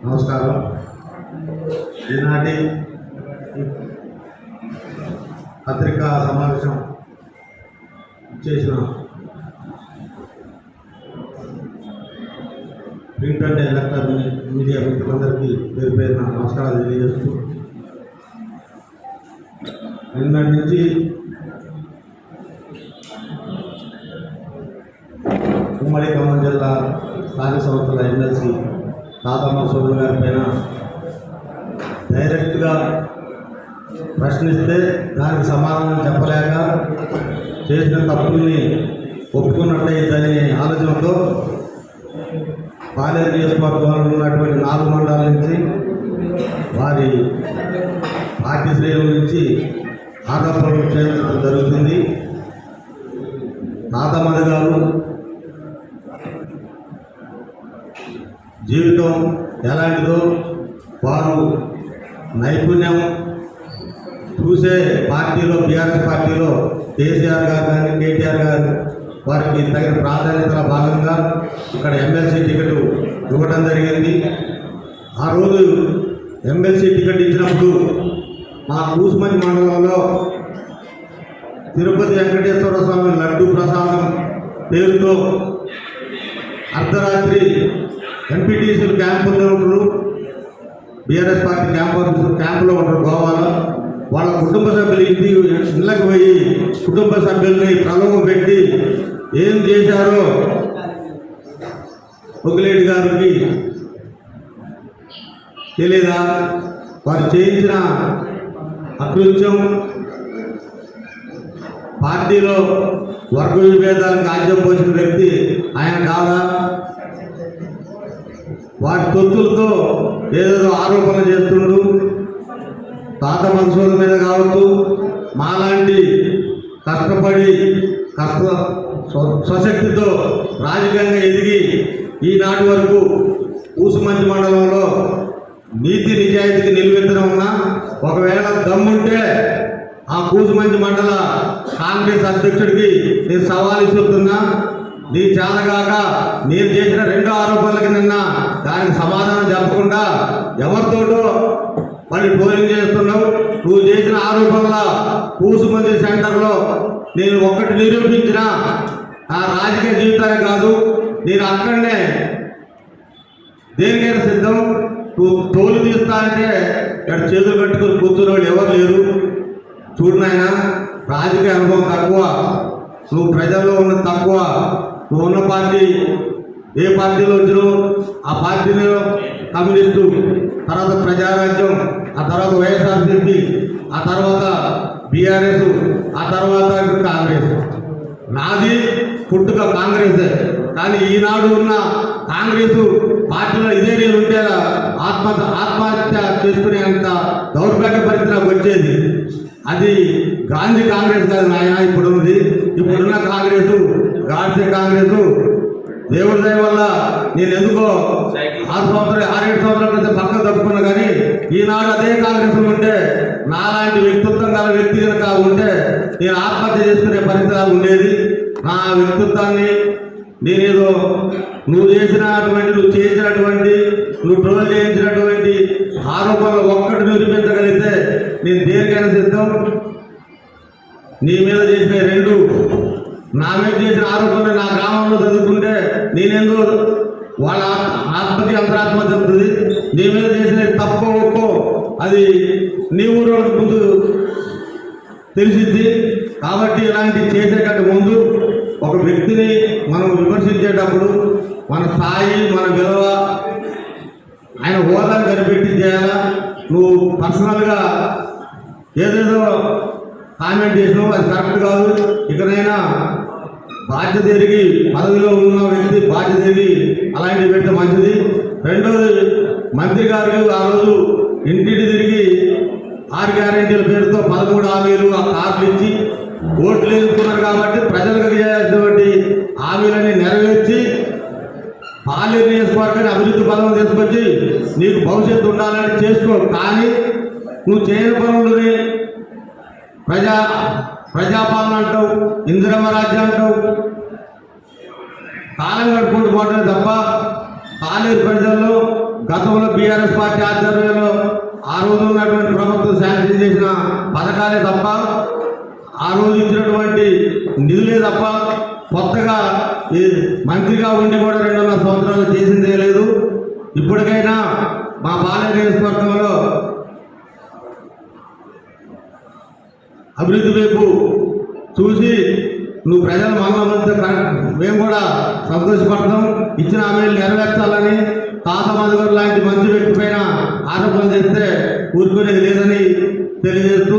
నమస్కారం. ఈనాటి పత్రికా సమావేశం చేసిన ప్రింట్ అండ్ ఎలక్ట్రానిక్ మీడియా మిత్రులందరికీ పేరు పేరున నమస్కారాలు తెలియజేస్తూ, నిన్నటి నుంచి ఉమ్మడి ఖమ్మం జిల్లా స్థానిక సంస్థల ఎమ్మెల్సీ తాతమ్మ సోదరు గారి పైన డైరెక్ట్గా ప్రశ్నిస్తే దానికి సమాధానం చెప్పలేక చేసిన తప్పుల్ని ఒప్పుకున్నట్టయిద్దని ఆలోచనతో పాలేరు నియోజకవర్గంలో ఉన్నటువంటి 4 మండలాల నుంచి వారి పార్టీ శ్రేణుల నుంచి ఆరోపణలు చేయించడం జరుగుతుంది. తాతమ్మ గారు జీవితం ఎలాంటిదో, వారు నైపుణ్యం చూసే పార్టీలో బీఆర్ఎస్ పార్టీలో కేసీఆర్ గారు కానీ కేటీఆర్ గారు వారికి తగిన ప్రాధాన్యతల భాగంగా ఇక్కడ ఎమ్మెల్సీ టికెట్ ఇవ్వడం జరిగింది. ఆ రోజు ఎమ్మెల్సీ టికెట్ ఇచ్చినప్పుడు మా కూసుమంచి మండలంలో తిరుపతి వెంకటేశ్వర స్వామి లడ్డు ప్రసాదం పేరుతో అర్ధరాత్రి ఎంపీటీసీలు క్యాంపుల్లో ఉంటారు, బీఆర్ఎస్ పార్టీ క్యాంపులో ఉంటారు గోవాలో. వాళ్ళ కుటుంబ సభ్యులు ఇళ్ళకి పోయి కుటుంబ సభ్యుల్ని ప్రలోభం పెట్టి ఏం చేశారో పొగిలేటి గారికి తెలీదా? వారు చేయించిన అకృత్యం పార్టీలో వర్గ విభేదాలకు ఆజ్యం పోసిన వ్యక్తి ఆయన కాదా? వారి తొత్తులతో ఏదేదో ఆరోపణలు చేస్తుండ్రు. తాత మనుషుల మీద కావచ్చు, మాలాంటి కష్టపడి స్వశక్తితో రాజకీయంగా ఎదిగి ఈనాటి వరకు కూసుమంచి మండలంలో నీతి నిజాయితీకి నిలువెత్తున ఉన్నా, ఒకవేళ దమ్ముంటే ఆ కూసుమంచి మండల కాంగ్రెస్ అధ్యక్షుడికి నేను సవాల్ ఇస్తున్నా. నీ చేతగాక నేను చేసిన 2 ఆరోపణలకి నిన్న దానికి సమాధానం చెప్పకుండా ఎవరితోటో మళ్ళీ పోలింగ్ చేస్తున్నావు. నువ్వు చేసిన ఆరోపణల కూసుమంది సెంటర్లో నేను ఒక్కటి నిరూపించిన ఆ రాజకీయ జీవితాన్ని కాదు, నేను అక్కడనే దేనికైనా సిద్ధం. నువ్వు తోలు తీస్తా అంటే ఇక్కడ చేతులు కట్టుకుని కూర్చున్న వాళ్ళు ఎవరు లేరు. చూడు నాయన, రాజకీయ అనుభవం తక్కువ, నువ్వు ప్రజల్లో ఉన్న తక్కువ, నువ్వు ఉన్న పార్టీ ఏ పార్టీలో వచ్చినో ఆ పార్టీలో కమ్యూనిస్టు, తర్వాత ప్రజారాజ్యం, ఆ తర్వాత వైఎస్ఆర్సీపీ, ఆ తర్వాత బీఆర్ఎస్, ఆ తర్వాత కాంగ్రెస్. నాది పుట్టుక కాంగ్రెస్. కానీ ఈనాడు ఉన్న కాంగ్రెస్ పార్టీలో ఇదే నేను ఉంటే ఆత్మహత్య చేసుకునేంత దౌర్భాగ్య పరిస్థితి నాకు వచ్చేది. అది గాంధీ కాంగ్రెస్ కాదు నాయన. ఇప్పుడున్న కాంగ్రెస్ గాడ్సే కాంగ్రెస్. దేవుడి దయ వల్ల నేను ఎందుకో 6-7 సంవత్సరాల క్రితం పక్కన తప్పుకున్నా. కానీ ఈనాడు అదే కాంగ్రెస్ ఉంటే, నాలాంటి వ్యక్తిత్వం గల వ్యక్తి కనుక ఉంటే నేను ఆత్మహత్య చేసుకునే పరిస్థితి ఉండేది. నా వ్యక్తిత్వాన్ని నేనేదో నువ్వు చేసినటువంటి, నువ్వు చేసినటువంటి, నువ్వు ట్రోల్ చేయించినటువంటి ఆరోపణలు ఒక్కటి నిరూపించగలిగితే నేను దేనికైనా సిద్ధం. నీ మీద చేసిన 2, నా మీద చేసిన ఆరోపణలు నా గ్రామంలో చదువుకుంటే నేనేందో వాళ్ళ ఆత్మహత్య అంతరాత్మ చెప్తుంది. నీ మీద చేసిన తప్పు ఒప్పో అది నీ ఊరు ముందు తెలిసిద్ది. కాబట్టి ఇలాంటి చేసేటట్టు ముందు ఒక వ్యక్తిని మనం విమర్శించేటప్పుడు మన స్థాయి, మన విలువ, ఆయన హోదాను కనిపెట్టి చేయాలా. నువ్వు పర్సనల్గా ఏదేదో కామెంట్ చేసినావు, అది కరెక్ట్ కాదు. ఇకనైనా బాధ్యత ఎరిగి, పదవిలో ఉన్న వ్యక్తి బాధ్యత ఎరిగి అలాంటివి పెడితే మంచిది. రెండోది, మంత్రి గారు ఆ రోజు ఇంటింటి తిరిగి 6 గ్యారెంటీల పేరుతో 13 హామీలు ఆ కార్డులు ఇచ్చి ఓట్లు వేసుకున్నారు. కాబట్టి ప్రజలకు చేయాల్సినటువంటి హామీలని నెరవేర్చి పాలేరు నియోజకవర్గాన్ని అభివృద్ధి పదవులు తీసుకొచ్చి నీకు భవిష్యత్తు ఉండాలని చేసుకో. కానీ నువ్వు చేయని పనులని ప్రజాపాలన అంటావు, ఇందిరమ్మ రాజ్యం అంటావు, కాలం గడుపుకుంటూ పోవటమే తప్ప పాలేరు ప్రజల్లో గతంలో బీఆర్ఎస్ ఉన్నటువంటి ప్రభుత్వం శాంక్షన్ చేసిన పథకాలే తప్ప, ఆ రోజు ఇచ్చినటువంటి నిధులే తప్ప కొత్తగా ఈ మంత్రిగా ఉండి కూడా 2.5 సంవత్సరాలు చేసిందే లేదు. ఇప్పటికైనా మా పాలేరు నియోజకవర్గంలో అభివృద్ధి వైపు చూసి నువ్వు ప్రజల మనమంతా మేము కూడా సంతోషపడతాం. ఇచ్చిన హామీలు నెరవేర్చాలని తాత మధుగర్ లాంటి మంచి వ్యక్తి పైన ఆరోపణలు చేస్తే ఊరుకునేది లేదని తెలియజేస్తూ